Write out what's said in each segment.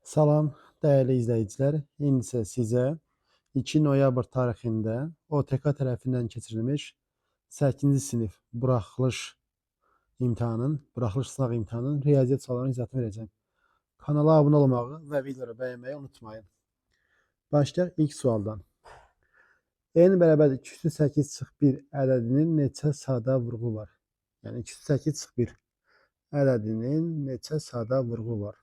Salam, dəyərli izləyicilər. İndi isə sizə 2 noyabr tarixində OTK tərəfindən keçirilmiş 8-ci sinif buraxılış sınaq imtahanının riyaziyyat suallarının izahatını verəcəm. Kanala abunə olmağı və videoları bəyənməyi unutmayın. Başlayaq ilk sualdan. N bərabərdir 208 çıx 1 ədədinin neçə sadə vurğu var? Yəni 208 çıx 1 ədədinin neçə sadə vurğu var?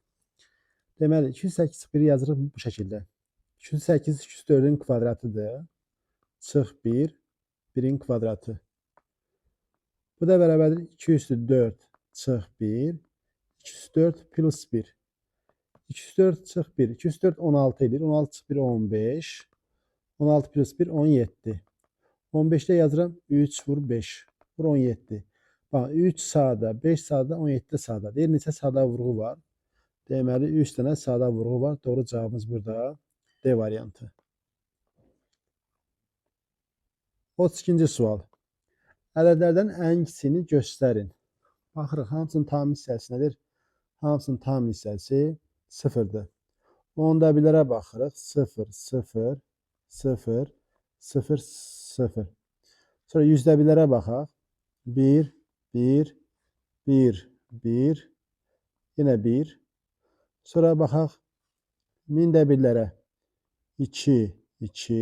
Deməli, 208 çıx 1 yazırıq bu şəkildə. 208 204-ün kvadratıdır. Çıx 1, 1-in kvadratı. Bu da bərabərdir 204 çıx 1, 204 plus 1. 204 çıx 1, 204 16 edir. 16 çıx 1 15. 16 plus 1 17. 15'də yazıram 3 vur 5. Vur 17. Bax 3 sadə, 5 sadə, 17 sadə. Deyir neçə sadə vurğu var? Deməli 3 dənə sadə vurğu var. Doğru cavabımız burada D variantı. 32-ci sual. Ədədlərdən ən kiçiyini göstərin. Baxırıq, hamısının tam hissəsi nədir? Hamısının tam hissəsi 0-dır. Onda birlərə baxırıq. 0, 0, 0, 0, 0. Sonra yüzdə birlərə baxaq. 1, 1, 1, 1, yenə 1. Sonra baxaq mində birlərə. 2, 2,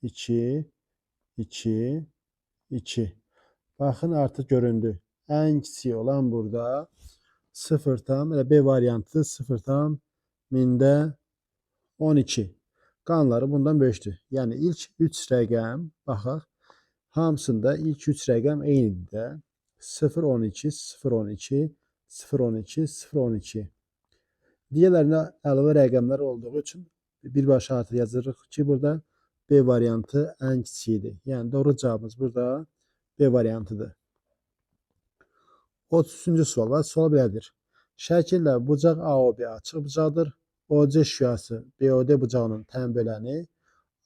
2, 2, 2. Baxın, artıq göründü. Ən kiçik olan burada 0 tam, B variantı 0 tam mində 12. Qalanları bundan böyükdür. Yəni ilk 3 rəqəm, baxaq, hamısında ilk 3 rəqəm eynidir də. 0, 12, 0, 12, 0, 12, 0, 12. Digərlərində əlavə rəqəmlər olduğu üçün birbaşa artıq yazırıq ki, burada B variantı ən kiçiyidir. Yəni doğru cavabımız burada B variantıdır. 33-cü sual var. Sual belədir. Şəkildə bucaq AOB açıq bucaqdır. OC şüası BOD bucağının tən böləni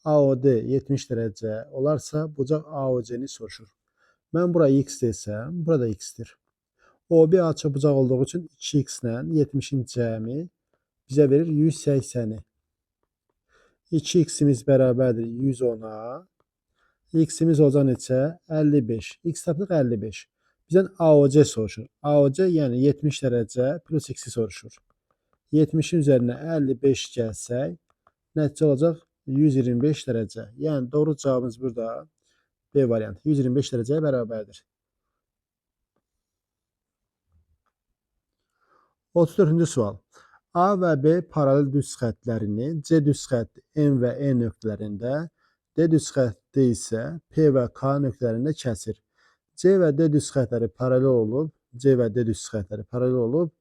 AOD 70 dərəcə olarsa, bucaq AOC-ni soruşur. Mən bura x desəm, burada x-dir. OB açıq bucaq olduğu üçün 2x ilə 70-in cəmi bizə verir 180-i. 2x-imiz bərabərdir 110-a. X-imiz olacaq neçə? 55. X tapdıq 55. Bizdən AOC soruşur. AOC yəni 70 dərəcə plus x-i soruşur. 70-in üzərinə 55 gəlsək, nəticə olacaq 125 dərəcə. Yəni doğru cavabımız burada B variantı 125 dərəcəyə bərabərdir. 34-cü sual. A və B paralel düz xəttlərini C düz xətti M və E nöqtələrində, D düz xətti isə P və K nöqtələrində kəsir. C və D düz xəttləri paralel olub,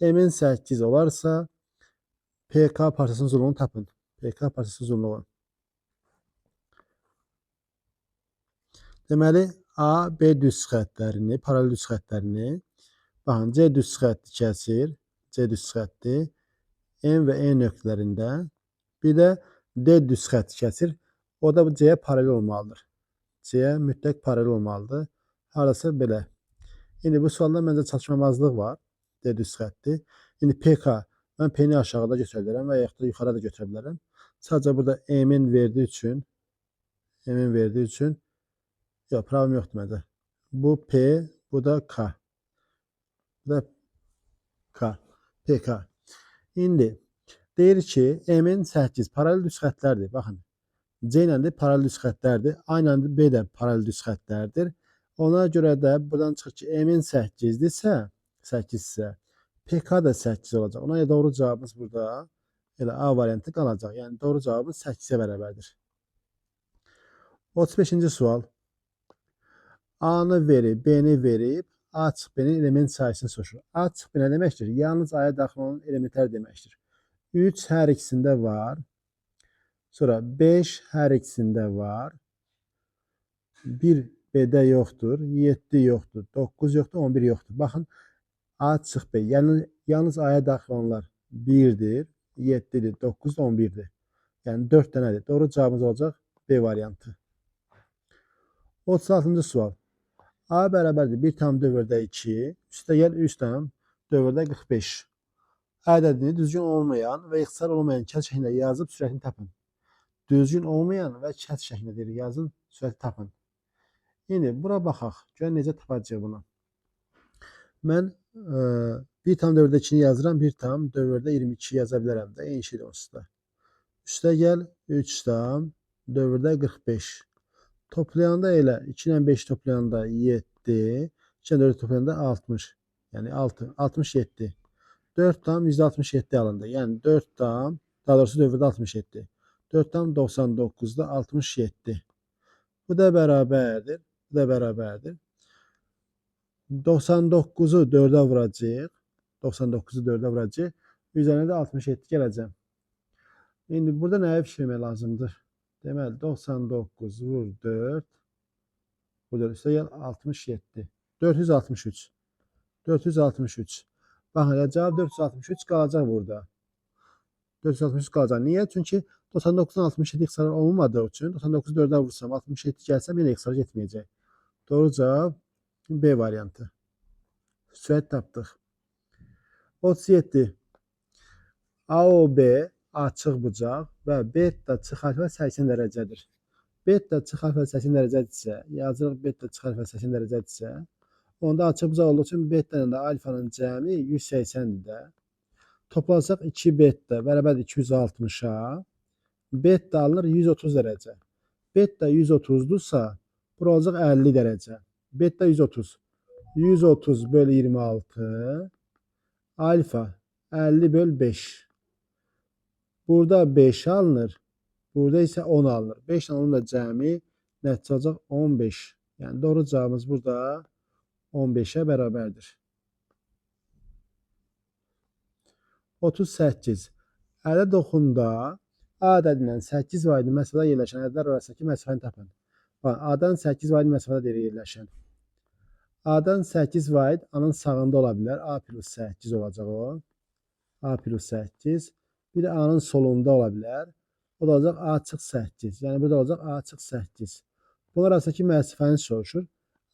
M-in 8 olarsa, PK parçasının uzunluğunu tapın. PK parçasının uzunluğu. Deməli, A, B düz xəttlərini, paralel düz xəttlərini, baxın, C düz xətti kəsir, C düz xətti, M və E nöqtələrində, bir də D düz xətti kəsir, o da C-yə paralel olmalıdır. C-yə mütləq paralel olmalıdır. Harası belə. İndi bu sualda məncə çatışmamazlıq var. D düz xətti. İndi PK. Mən P-ni aşağıda götürə bilərəm və yaxud da yuxarıda götürə bilərəm. Sadəcə burada M-in verdiyi üçün yox, problem yoxdur məncə. Bu P, bu da K. Bu da K. PK. İndi deyir ki, M-in 8 paralel düz xəttlərdir. Baxın. C ilə də paralel düz xəttlərdir. Aynı anda B də paralel düz xəttlərdir. Ona görə də buradan çıxır ki, M-in 8-dirsə, PK da 8 olacaq. Ona görə doğru cavabımız burada elə A variantı qalacaq. Yəni doğru cavabımız 8-ə bərabərdir. 35-ci sual. A-nı verib, B-ni verib, A çıx B-nin element sayısını soruşur. A çıx B nə deməkdir? Yalnız A-ya daxil olan elementlər deməkdir. 3 hər ikisində var. Sonra 5 hər ikisində var. 1 B-də yoxdur, 7 yoxdur, 9 yoxdur, 11 yoxdur. Baxın, A çıx B. Yəni, yalnız A-ya daxil olanlar 1-dir, 7-dir, 9-dir, 11-dir. Yəni 4 dənədir. Doğru cavabımız olacaq B variantı. 36-cı sual. A bərabərdir 1 tam dövrdə 2, üstəgəl 3 tam dövrdə 45. Ədədini düzgün olmayan və ixtisar olmayan kəsr şəklində yazıb sürətini tapın. Düzgün olmayan və kəsr şəklində yazın, sürəti tapın. İndi bura baxaq. Görək necə tapacağıq bunu. Mən 1/4-də 2-ni yazıram, 1/4-də 22 yaza bilərəm də, eyni şeydir onsuz da. Üstə gəl 3/4-də 45. Toplayanda elə 2 ilə 5 toplayanda 7, 2 ilə 4 toplayanda 60. Yəni 6, 67. 4/167 alındı. Yəni 4, daha doğrusu dövrdə 67. 4/99-da 67. Bu da bərabərdir. Bu da bərabərdir. 99-u 4-ə vuracaq. 99-u 4-ə vuracaq. Üzərinə də 67 gələcəm. İndi burada nəyə fikirmək lazımdır? Deməli 99 vur 4. Burada üstə gəl 67. 463. 463. Baxın, cavab 463 qalacaq burada. 463 qalacaq. Niyə? Çünki 99-dan 67 ixtisar olmadığı üçün 99-u 4-ə vursam, 67 gəlsəm yenə ixtisar getməyəcək. Doğru cavab B variantı. Sürət tapdıq. 37. AOB açıq bucaq və beta çıx alfa 80 dərəcədir. Beta çıx alfa 80 dərəcədirsə, yazırıq beta çıx alfa 80 dərəcədirsə, onda açıq bucaq olduğu üçün beta ilə alfanın cəmi 180-dir də. Toplasaq 2 beta bərabərdir 260-a. Beta alınır 130 dərəcə. Beta 130-dursa, bura olacaq 50 dərəcə. Beta 130. 130 bölü 26. Alfa 50 bölü 5. Burada 5 alınır. Burada isə 10 alınır. 5 ilə onun da cəmi nəticə olacaq 15. Yəni doğru cavabımız burada 15-ə bərabərdir. 38. Ədəd oxunda A ədədindən 8 vahid məsafədə yerləşən ədədlər arasındakı məsafəni tapın. A-dan 8 vahid məsafədə yerləşən. A-dan 8 vahid A-nın sağında ola bilər. A plus 8 olacaq o. A plus 8. Bir də A-nın solunda ola bilər. O da olacaq A çıx 8. Yəni burada olacaq A çıx 8. Bunlar arasındakı məsafəni soruşur.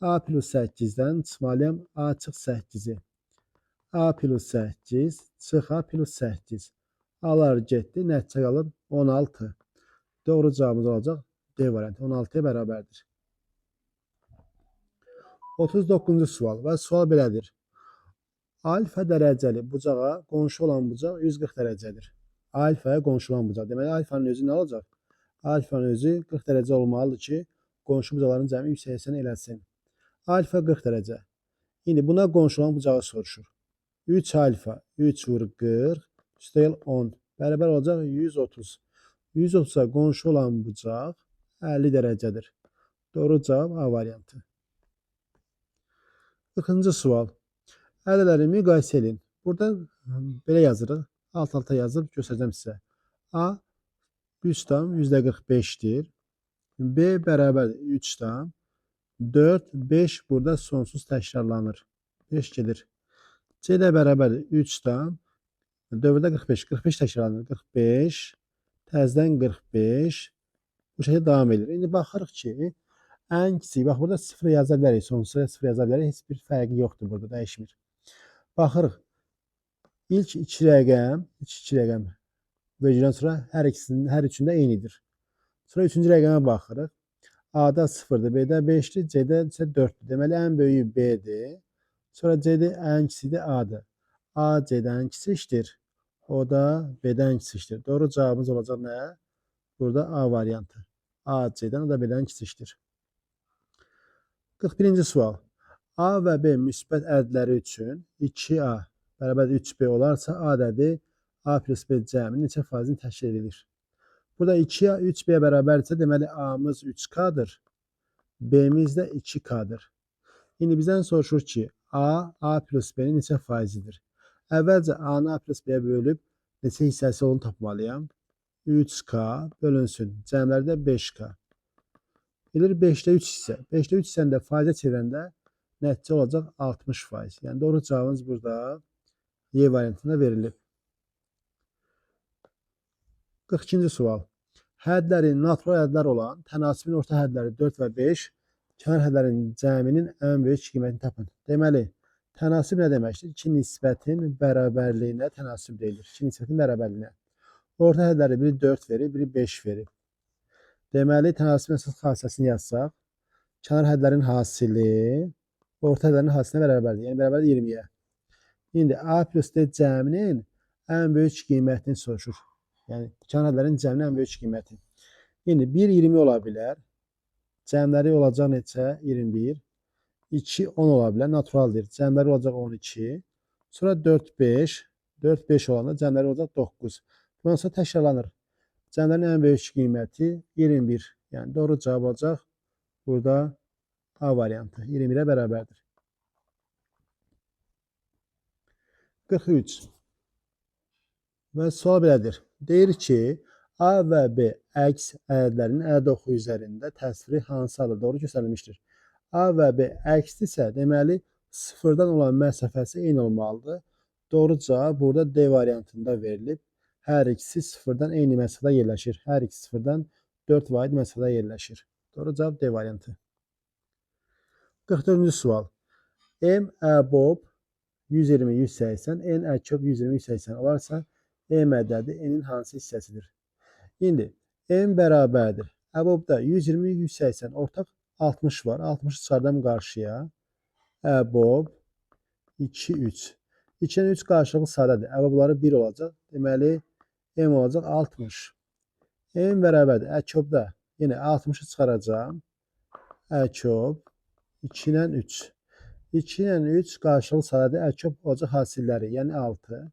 A plus 8-dən çıxmalıyam A çıx 8-i. A plus 8 çıx A plus 8. Alar getdi, nəticə qalır 16. Doğru cavabımız olacaq D variantı. 16-ya bərabərdir. 39-cu sual və sual belədir. Alfa dərəcəli bucağa qonşu olan bucaq 140 dərəcədir. Alfaya qonşu olan bucaq. Deməli, alfanın özü nə olacaq? Alfanın özü 40 dərəcə olmalıdır ki, qonşu bucaqların cəmi 180 eləsin. Alfa 40 dərəcə. İndi buna qonşu olan bucağı soruşur. 3 alfa, 3 vur 40, üstəgəl 10. Bərabər olacaq 130. 130-a qonşu olan bucaq 50 dərəcədir. Doğru cavab A variantı. 40-cı sual. Ədədləri müqayisə edin. Burada belə yazırıq. Alt-alta yazıb göstərəcəm sizə. A 3/45-dir. B bərabərdir 3. 4, 5 burada sonsuz təkrarlanır. 5 gedir. C də bərabərdir 3. 4-də 45. 45 təkrarlanır. 45. Təzədən 45. Bu şəkildə davam edir. İndi baxırıq ki, ən kiçik, bax burada 0 yaza bilərik, sonsuza 0 yaza bilərik. Heç bir fərqi yoxdur burada, dəyişmir. Baxırıq. İlk 2 rəqəm vericidən sonra hər üçündə eynidir. Sonra 3-cü rəqəmə baxırıq. A-da 0-dır, B-də 5-dir, C-də isə 4-dür. Deməli, ən böyüyü B-dir. Sonra C-də ən kiçiyi A-dır. A C-dən kiçikdir. O da B-dən kiçikdir. Doğru cavabımız olacaq nə? Burada A variantı. A C-dən, o da B-dən kiçikdir. 41-ci sual. A və B müsbət ədədləri üçün 2A bərabər 3B olarsa, A ədədi A plus B cəminin neçə faizini təşkil edilir? Burada 2A 3B bərabərdirsə, deməli A'mız 3K'dır. B'miz də 2K'dır. İndi bizdən soruşur ki, A plus B'nin neçə faizidir? Əvvəlcə A-nı A plus B-yə bölüb neçə hissəsi olduğunu tapmalıyam. 3K bölünsün. Cəmlərdə 5K. Bilir 5-də 3 hissə. 5-də 3 hissəni də faizə çevirəndə nəticə olacaq 60%. Yəni doğru cavabımız burada Y variantında verilib. 42-ci sual. Hədləri natural ədədlər olan tənasibin orta hədləri 4 və 5, kənar hədlərin cəminin ən böyük qiymətini tapın. Deməli, Tənasib nə deməkdir? İki nisbətin bərabərliyinə tənasib deyilir. İki nisbətin bərabərliyinə. Orta hədləri biri 4 verir, biri 5 verir. Deməli, tənasibin əsas xassəsini yazsaq, kənar hədlərin hasili orta hədlərin hasilinə bərabərdir. Yəni, bərabərdir 20-yə. İndi A plus D cəminin ən böyük qiymətini soruşur. Yəni, kənar hədlərin cəminin ən böyük qiyməti. İndi 1 20 ola bilər. Cəmləri olacaq neçə? 21. 2 10 ola bilər. Naturaldır. Cəmləri olacaq 12. Sonra 4 5. 4 5 olanda cəmləri olacaq 9. Bundan sonra təkrarlanır. Cəmlərin ən böyük qiyməti 21. Yəni, doğru cavab olacaq burada A variantı. 21-ə bərabərdir. 43. Və sual belədir. Deyir ki, A və B əks ədədlərinin ədəd oxu üzərində təsviri hansı adla doğru göstərilmişdir? A və B əksdirsə, deməli, sıfırdan olan məsafəsi eyni olmalıdır. Doğru cavab burada D variantında verilib. Hər ikisi sıfırdan eyni məsafədə yerləşir. Hər ikisi sıfırdan 4 vaid məsafədə yerləşir. Doğru cavab D variantı. 44-cü sual. M əbob 120, 180, N əkob 120, 180 olarsa, M ədədi N'in hansı hissəsidir? İndi, M bərabərdir. Əbobda 120, 180, ortaq 60 var. 60-ı çıxardım qarşıya. Əbob 2, 3. 2-dən 3 qarşılıqlı sadədir. Əbobları 1 olacaq. Deməli, M olacaq 60. M bərabərdir. Əkobda yenə 60-ı çıxaracağım. Əkob 2-dən 3. 2-dən 3 qarşılıqlı sadədir. Əkob olacaq hasilləri, yəni 6.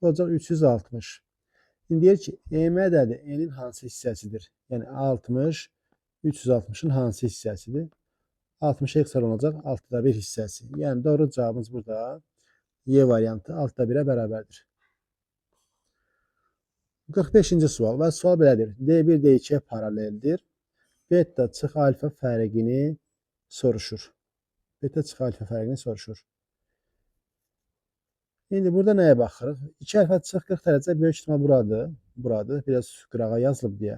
Olacaq 360. İndi deyir ki, M ədədi N'in hansı hissəsidir? Yəni 60, 360-ın hansı hissəsidir? 60 ekstra olacaq 6-da 1 hissəsi. Yəni doğru cavabımız burada Y variantı 6-da 1-ə bərabərdir. 45-ci sual və sual belədir. D1 D2-yə paraleldir. Beta çıx alfa fərqini soruşur. Beta çıx alfa fərqini soruşur. İndi burada nəyə baxırıq? 2 alfa çıx 40 dərəcə böyük ihtimal buradır. Buradır. Biraz qırağa yazılıb deyə.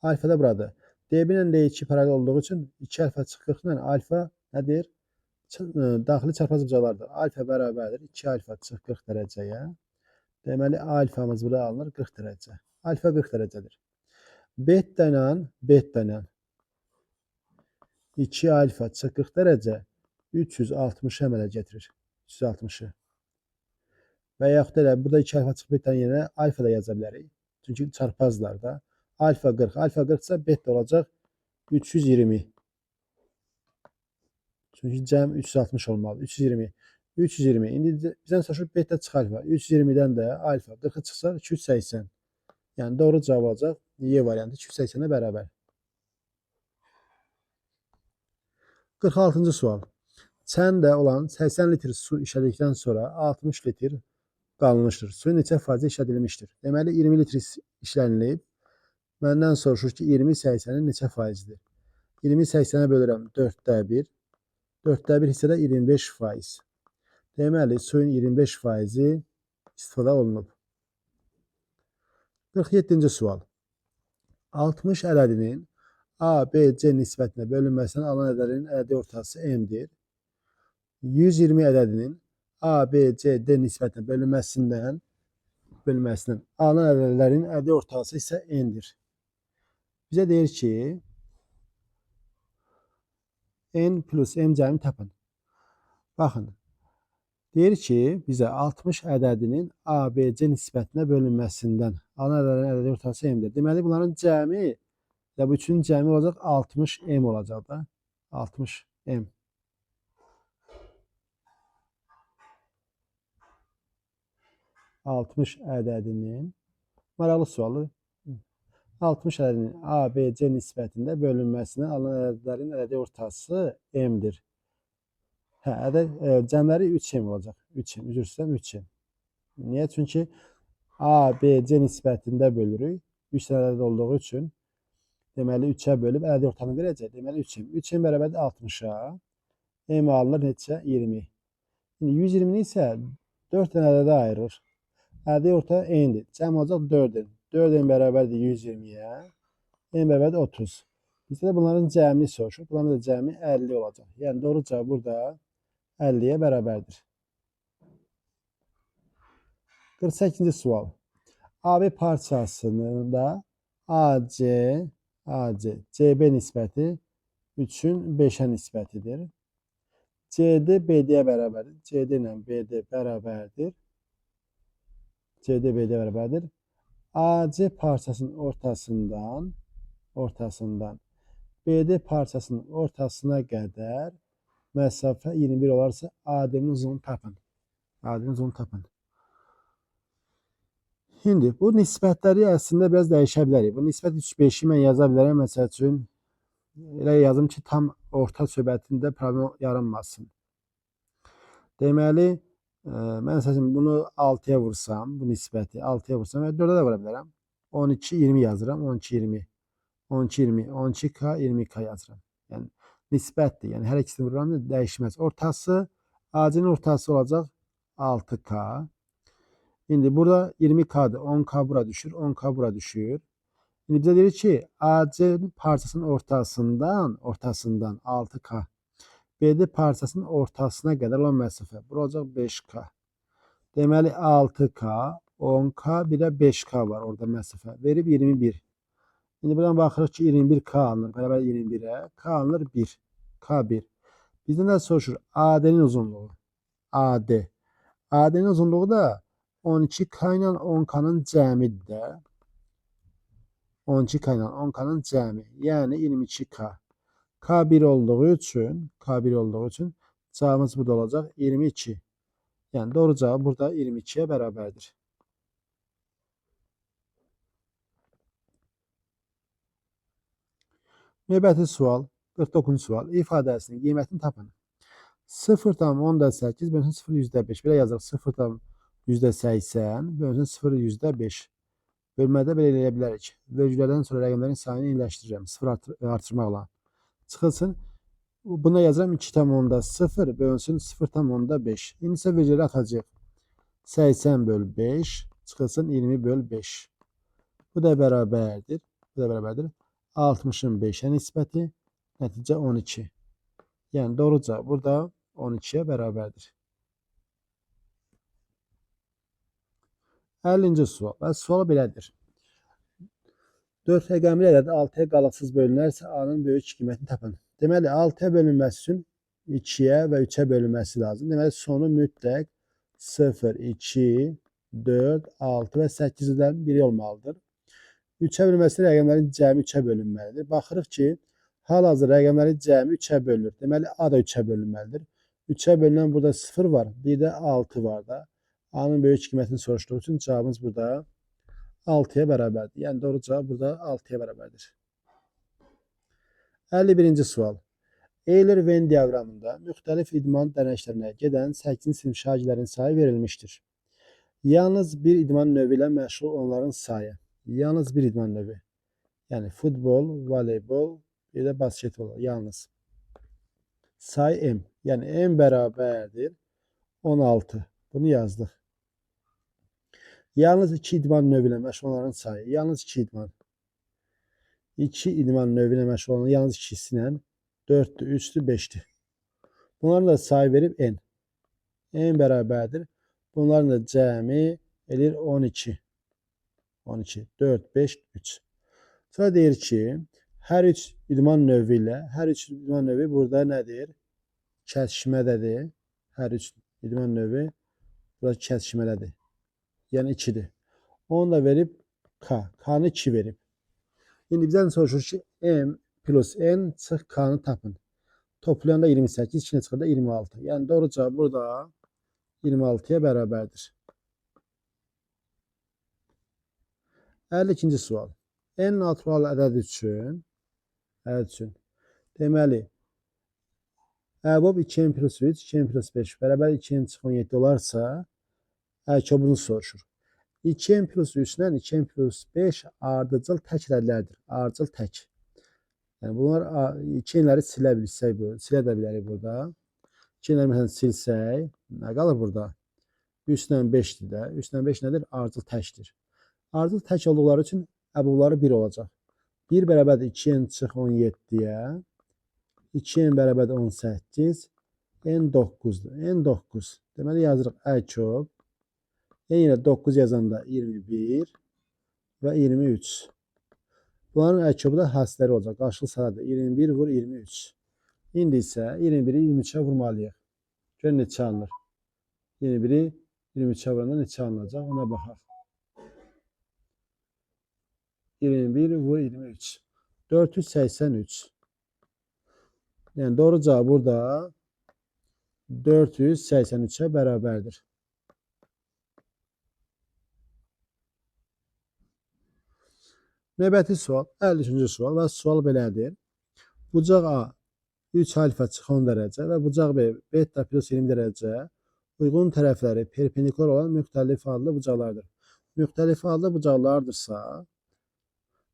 Alfa da buradır. D1 ilə D2 paralel olduğu üçün 2 alfa çıx 40 ilə alfa nədir? Daxili çarpaz bucaqlardır. Alfa bərabərdir 2 alfa çıx 40 dərəcəyə. Deməli, alfamız burada alınır 40 dərəcə. Alfa 40 dərəcədir. Beta ilə 2 alfa çıx 40 dərəcə 360-ı əmələ gətirir. 360-ı. Və yaxud da burada 2 alfa çıx betanın yerinə alfa da yaza bilərik. Çünki çarpazlar da. Alfa 40. Alfa 40 ise beta olacaq 320. Çünki cəm 360 olmalı. 320. 320. İndi bizdən soruşur beta çıx alfa. 320-dən də alfa 40-ı çıxsa 280. Yəni doğru cavab olacaq Y variantı 280-ə bərabər. 46-cı sual. Çəndə olan 80 litr su işlədikdən sonra 60 litr qalmışdır. Suyun neçə faizi işlədilmişdir? Deməli 20 litr işlənilib. Məndən soruşur ki 20-80-in neçə faizidir? 20-80-ə bölürəm 4-də 1. 4-də 1 hissədə 25 faiz. Deməli suyun 25 faizi istifadə olunub. 47-ci sual. 60 ədədinin A, B, C nisbətinə bölünməsindən alınan ədədlərin ədədi ortası M-dir. 120 ədədinin A, B, C, D nisbətinə bölünməsindən alınan ədədlərin ədədi ortası isə N-dir. Bizə deyir ki, N plus M cəmini tapın. Baxın, deyir ki, bizə 60 ədədinin A, B, C nisbətinə bölünməsindən alınan ədədlərin ədədi ortası M-dir. Deməli, bunların cəmi və bu üçünün cəmi olacaq 60 M olacaq da. 60 M. Maraqlı sualı. 60 ədədinin A, B, C nisbətində bölünməsindən alınan ədədlərin ədədi ortası M-dir. Cəmləri 3M olacaq. 3M, üzr istəyirəm 3M. Niyə? Çünki A, B, C nisbətində bölürük. 3 ədəd olduğu üçün deməli 3-ə bölüb ədədi ortanı verəcək. Deməli 3M. 3M bərabərdir 60-a. M alınır neçə? 20. 120-ni isə 4 dənə ədədə ayırır. Ədədi orta N-dir. Cəm olacaq 4-in. 4-in bərabərdir 120-yə. N bərabərdir 30. Bizdə də bunların cəmini soruşur. Bunların da cəmi 50 olacaq. Yəni doğru cavab burada 50-yə bərabərdir. 48-ci sual. AB parçasında AC, CB nisbəti 3-ün 5-ə nisbətidir. CD BD-yə bərabərdir. CD ilə BD bərabərdir. CD BD bərabərdir. AC parçasının ortasından BD parçasının ortasına qədər məsafə 21 olarsa AD-nin uzunluğunu tapın. AD-nin uzunluğunu tapın. Şimdi bu nisbətləri əslində biraz dəyişə bilərik. Bu nisbət 3-5-i mən yaza bilərəm. Məsəl üçün elə yazım ki, tam orta söhbətində problem yaranmasın. Deməli, mən məsəl üçün bunu 6-ya vursam, bu nisbəti 6-ya vursam və 4-ə də vura bilərəm. 12, 20 yazıram. 12, 20. 12, 20. 12K, 20K yazıram. Yəni, nisbətdir. Yəni, hər ikisini vururam, dəyişməz. Ortası, AC-nin ortası olacaq 6K. Şimdi burada 20K'dır. 10K bura düşür. 10K bura düşür. Şimdi bize diyor ki AC parçasının ortasından 6K. BD parçasının ortasına kadar olan mesafe. Bura olacak 5K. Deməli 6K, 10K, bir de 5K var orada mesafe. Verib 21. Şimdi buradan baxırıq ki 21K alınır. Bərabər 21'e. K alınır 1. K1. Bizden de soruşur AD'nin uzunluğu. AD. AD'nin uzunluğu da 12K ilə 10K'nın cəmidir də. 12K ilə 10K'nın cəmi. Yəni 22K. K1 olduğu üçün cavabımız burada olacaq 22. Yəni doğru cavab burada 22'ye bərabərdir. Növbəti sual, 49-cu sual. İfadəsinin qiymətini tapın. 0,8 bölünsün 0,5. Belə yazırıq. 0,80 bölünsün 0,5. Bölmədə belə eləyə bilərik. Bölgülərdən sonra rəqəmlərin sayını iyiləşdirirəm. 0 artırmaqla. Çıxılsın. Buna yazıram 2,0 bölünsün 0,5. İndi isə bölgüləri atacaq. 80 böl 5 çıxılsın 20 böl 5. Bu da bərabərdir. 60'ın 5'ə nisbəti. Nəticə 12. Yəni doğru cavab burada 12'ye bərabərdir. 50-ci sual. Və sual belədir. 4 rəqəmli ədəd 6-ya qalıqsız bölünərsə A-nın böyük qiymətini tapın. Deməli 6-ya bölünməsi üçün 2-yə və 3-ə bölünməsi lazım. Deməli sonu mütləq 0, 2, 4, 6 və 8-dən biri olmalıdır. 3-ə bölünməsi rəqəmlərin cəmi 3-ə bölünməlidir. Baxırıq ki, hal-hazırda rəqəmlərin cəmi 3-ə bölünür. Deməli A da 3-ə bölünməlidir. 3-ə bölünən burada 0 var, bir də 6 var da. A-nın böyük qiymətini soruşduğu üçün cavabımız burada 6'ya bərabərdir. Yəni doğru cavab burada 6'ya bərabərdir. 51-ci sual. Euler-Venn diaqramında müxtəlif idman dərəcələrinə gedən 8-ci sinif şagirdlərin sayı verilmişdir. Yalnız bir idman növü ilə məşğul onların sayı. Yalnız bir idman növü. Yəni futbol, voleybol, bir də basketbol. Yalnız. Sayı M. Yəni M bərabərdir 16. Bunu yazdıq. Yalnız 2 idman növü ilə məşğul olanların sayı. Yalnız 2 idman. 2 idman növü ilə məşğul olanların yalnız 2'si ilə 4'dür, 3'dür, 5'dir. Bunların da sayı verib N. N bərabərdir. Bunların da cəmi edir 12. 12, 4, 5, 3. Sonra deyir ki, hər 3 idman növü ilə, hər 3 idman növü burada nədir? Kəsişmədədir. Hər 3 idman növü burada kəsişmədədir. Yəni 2'dir. Onu da verib K. K'nı 2 verib. Şimdi bizden soruşur ki M plus N çıx K'nı tapın. Toplayanda 28, içine çıxanda 26. Yəni doğru cavab burada 26'ya bərabərdir. 52-ci sual. N natural ədəd üçün deməli əbob 2N plus 3, 2N plus 5 bərabər 2N çıx 17 olarsa əkobunu soruşur. 2N plus 3 ilə 2N plus 5 ardıcıl tək ədədlərdir. Ardıcıl tək. Yəni bunlar 2N'ləri silə də bilərik burada. 2N'ləri məsələn silsək, nə qalır burada? 3 ilə 5'dir də. 3 ilə 5 nədir? Ardıcıl təkdir. Ardıcıl tək olduqları üçün əbobları 1 olacaq. 1 bərabərdir 2N çıx 17-yə. 2N bərabərdir 18. N 9'dur. N 9. Deməli yazırıq əkob Yine 9 yazanda 21 ve 23. Bunların əkəbi də həssləri olacaq. Qarşılı sayıdır. 21 vur 23. İndi isə 21'i 23'e vurmalıyıq. Gör neçə alınır. 21'i 23'e vuranda neçə alınacaq? Ona baxaq. 21 vur 23. 483. Yani doğru cevap burada 483'e bərabərdir. Növbəti sual 53-cü sual və sual belədir. Bucaq A 3 alfa çıx 10 dərəcə və bucaq B beta plus 20 dərəcə uyğun tərəfləri perpendikular olan müxtəlif adlı bucaqlardır. Müxtəlif adlı bucaqlardırsa,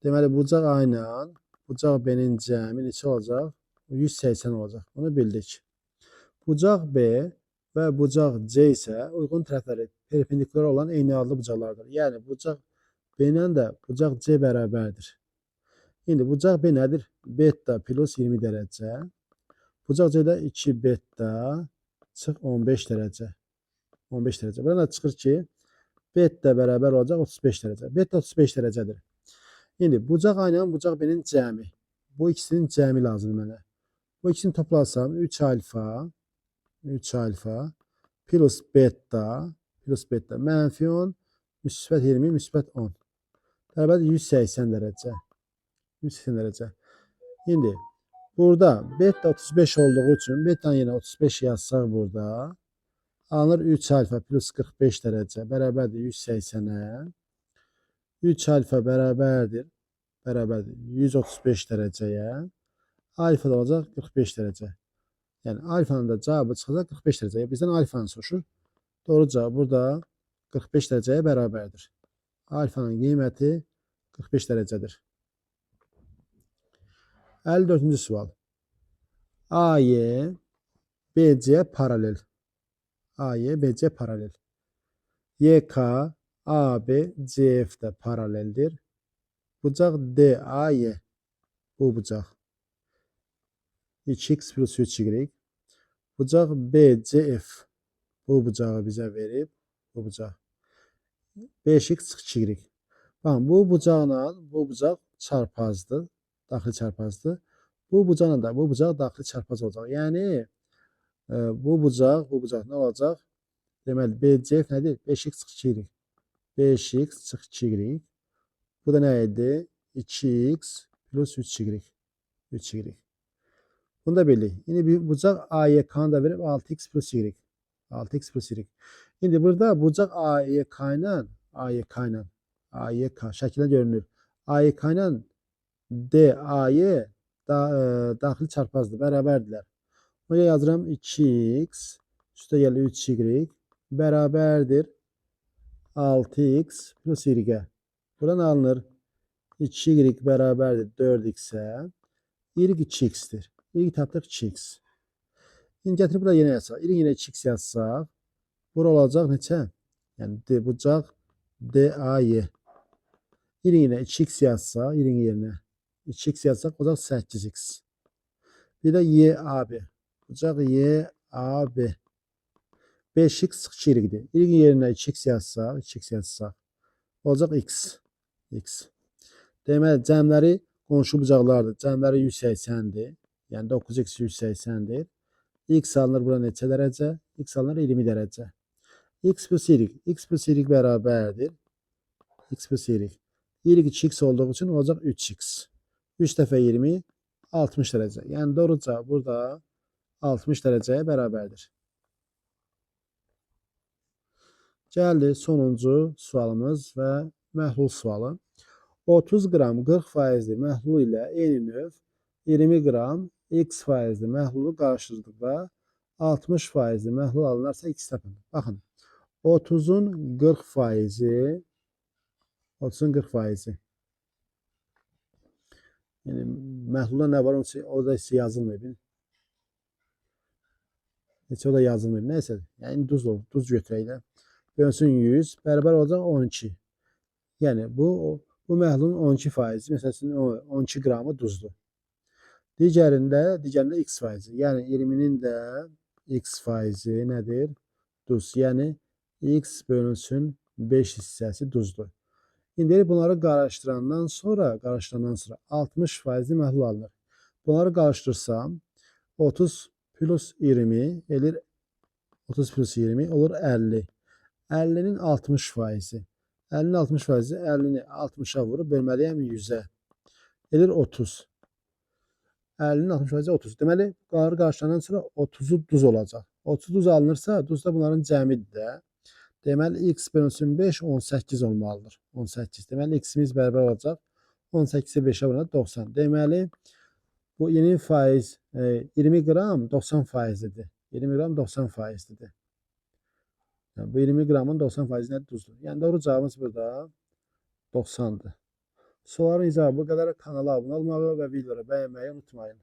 deməli bucaq A ilə bucaq B-nin cəmi neçə olacaq? 180 olacaq. Bunu bildik. Bucaq B və bucaq C isə uyğun tərəfləri perpendikular olan eyni adlı bucaqlardır. Yəni bucaq B ilə də bucaq C bərabərdir. İndi bucaq B nədir? Beta plus 20 dərəcə. Bucaq C də 2 beta çıx 15 dərəcə. 15 dərəcə. Buradan çıxır ki, beta bərabər olacaq 35 dərəcə. Beta 35 dərəcədir. İndi bucaq A ilə bucaq B-nin cəmi. Bu ikisinin cəmi lazımdır mənə. Bu ikisini toplasam 3 alfa plus beta mənfi 10 müsbət 20 müsbət 10. Bərabər 180 dərəcə. 180 dərəcə. İndi burada beta 35 olduğu üçün beta yine 35 yazsaq burada alınır 3 alfa plus 45 dərəcə bərabərdir 180'ə. 3 alfa bərabərdir 135 dərəcəyə. Alfa da olacaq 45 dərəcə. Yəni alfanın da cavabı çıxacaq 45 dərəcəyə. Bizdən alfanı soruşur. Doğru cavab burada 45 dərəcəyə bərabərdir. Alfanın qiyməti 45 dərəcədir. 54-cü sual. AY BC paralel. AY BC paralel. YK AB CF də paraleldir. Bucaq DAY bu bucaq 2x plus 3y. Bucaq BCF bu bucağı bizə verib. Bu bucaq 5x çıx 2y. Baxın, bu bucaqla bu bucaq çarpazdır. Daxili çarpazdır. Bu bucaqla da bu bucaq daxili çarpaz olacaq. Yəni bu bucaq nə olacaq? Deməli BCF nədir? 5x çıx 2y. 5x çıx 2y. Bu da nə idi? 2x plus 3y. 3y. Bunu da bildik. İndi bir bucaq AYK'nı da verib 6x plus y. 6x plus y. İndi burada bucaq AYK ilə AYK şəkildə görünür. AYK ilə DAY daxili çarpazdır, bərabərdirlər. Ona yazıram 2x üstə gəlir 3y bərabərdir 6x plus y. Buradan alınır 2y bərabərdir 4x-ə. Y 2x'tir. Y tapdıq 2x. İndi gətirib burada yenə yazsaq. Y yenə 2x yazsaq. Bura olacaq neçə? Yəni bucaq DAY. Y yenə 2x yazsaq. Y yerinə 2x yazsaq olacaq 8x. Bir də YAB. Bucaq YAB. 5x çıx 2y-dir. Y yerinə 2x yazsaq. Olacaq x. Deməli, cəmləri qonşu bucaqlardır. Cəmləri 180'dir. Yəni 9x 180'dir. X alınır bura neçə dərəcə? X alınır 20 dərəcə. X plus y. X plus y bərabərdir. X plus y. Y 2x olduğu üçün olacaq 3x. 3 dəfə 20 60 dərəcə. Yəni doğru cavab burada 60 dərəcəyə bərabərdir. Gəldi sonuncu sualımız və məhlul sualı. 30 qram 40% məhlul ilə eyni növ 20 qram x faizli məhlulu qarşıladıqda 60% məhlul alınarsa x tapın. Baxın, 30'un 40%, 30'un 40%. Yəni məhlulda nə var? O da heç yazılmır. Heç o da yazılmır. Nəysə, yəni duz götürək də. Bölünsün 100 bərabər olacaq 12. Yəni bu məhlulun 12%, məsələn 12 qramı duzdur. Digərində x faizi. Yəni 20'nin də x faizi nədir? Duz. Yəni x bölünsün 5 hissəsi duzdur. İndi bunları qarışdırandan sonra 60% məhlul alınır. Bunları qarışdırsam 30 plus 20 elir 30 plus 20 olur 50. 50'nin 60%. 50'nin 60%, 50'ni 60'a vurub bölməliyəm 100'ə. Elir 30. 50'nin 60%, 30. Deməli, bunları qarışdırandan sonra 30'u duz olacaq. 30 duz alınırsa, duz da bunların cəmidir də. Deməli, x bölünsün 5, 18 olmalıdır. 18. Deməli, x-imiz bərabər olacaq. 18'i 5'ə vuran 90. Deməli, bu 20 qram 90%'dir. 20 qram 90%'dir. Yəni, bu 20 qramın 90% nədir? Duzdur. Yəni, doğru cavabımız burada 90'dır. Sualın icabı bu qədər. Kanala abunə olmağı və videoları bəyənməyi unutmayın.